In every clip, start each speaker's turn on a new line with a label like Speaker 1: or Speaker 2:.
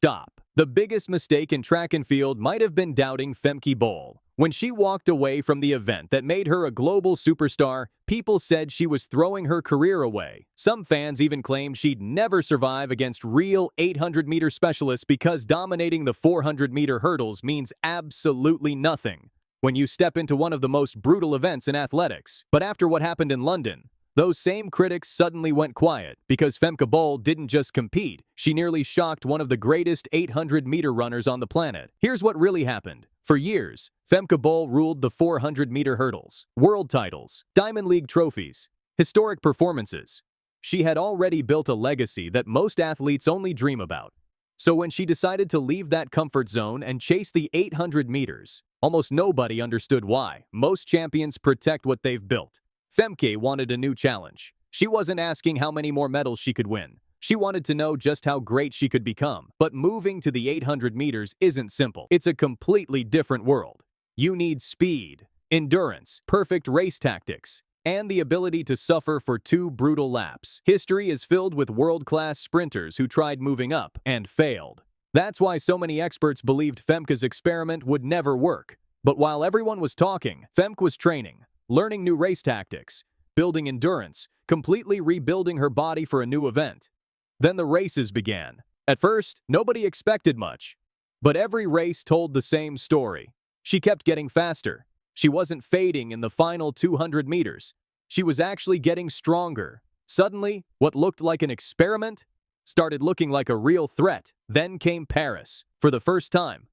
Speaker 1: stop. The biggest mistake in track and field might have been doubting Femke Bol. When she walked away from the event that made her a global superstar, people said she was throwing her career away. Some fans even claimed she'd never survive against real 800-meter specialists because dominating the 400-meter hurdles means absolutely nothing when you step into one of the most brutal events in athletics. But after what happened in London, those same critics suddenly went quiet because Femke Bol didn't just compete, she nearly shocked one of the greatest 800-meter runners on the planet. Here's what really happened. For years, Femke Bol ruled the 400-meter hurdles, world titles, Diamond League trophies, historic performances. She had already built a legacy that most athletes only dream about. So when she decided to leave that comfort zone and chase the 800 meters, almost nobody understood why. Most champions protect what they've built. Femke wanted a new challenge. She wasn't asking how many more medals she could win. She wanted to know just how great she could become. But moving to the 800 meters isn't simple. It's a completely different world. You need speed, endurance, perfect race tactics, and the ability to suffer for 2 brutal laps. History is filled with world-class sprinters who tried moving up and failed. That's why so many experts believed Femke's experiment would never work. But while everyone was talking, Femke was training, learning new race tactics, building endurance, completely rebuilding her body for a new event. Then the races began. At first, nobody expected much. But every race told the same story. She kept getting faster. She wasn't fading in the final 200 meters. She was actually getting stronger. Suddenly, what looked like an experiment started looking like a real threat. Then came Paris. For the first time,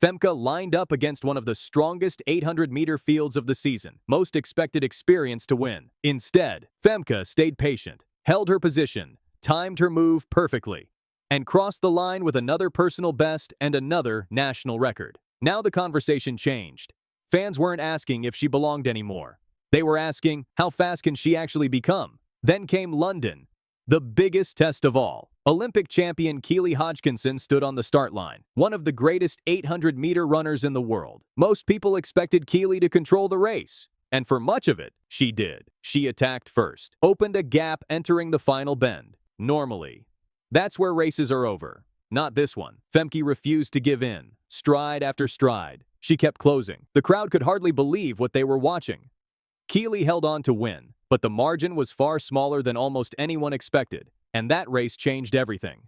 Speaker 1: Femke lined up against one of the strongest 800-meter fields of the season. Most expected experience to win. Instead, Femke stayed patient, held her position, timed her move perfectly, and crossed the line with another personal best and another national record. Now the conversation changed. Fans weren't asking if she belonged anymore. They were asking, how fast can she actually become? Then came London, the biggest test of all. Olympic champion Keely Hodgkinson stood on the start line, one of the greatest 800-meter runners in the world. Most people expected Keely to control the race, and for much of it, she did. She attacked first, opened a gap entering the final bend. Normally, that's where races are over. Not this one. Femke refused to give in. Stride after stride, she kept closing. The crowd could hardly believe what they were watching. Keely held on to win, but the margin was far smaller than almost anyone expected. And that race changed everything.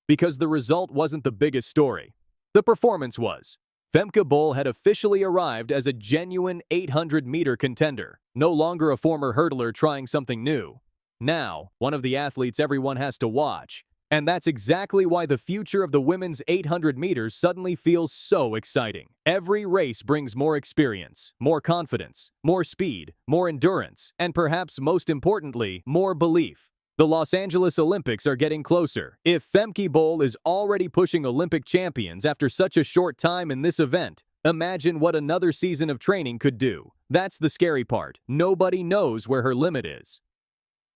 Speaker 1: Because the result wasn't the biggest story. The performance was. Femke Bol had officially arrived as a genuine 800-meter contender. No longer a former hurdler trying something new. Now, one of the athletes everyone has to watch. And that's exactly why the future of the women's 800 meters suddenly feels so exciting. Every race brings more experience, more confidence, more speed, more endurance, and perhaps most importantly, more belief. The Los Angeles Olympics are getting closer. If Femke Bol is already pushing Olympic champions after such a short time in this event, imagine what another season of training could do. That's the scary part. Nobody knows where her limit is.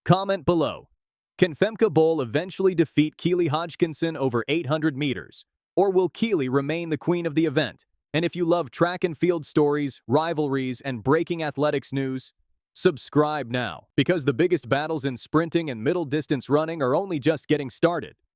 Speaker 1: Comment below. Can Femke Bol eventually defeat Keely Hodgkinson over 800 meters? Or will Keely remain the queen of the event? And if you love track and field stories, rivalries, and breaking athletics news, subscribe now, because the biggest battles in sprinting and middle distance running are only just getting started.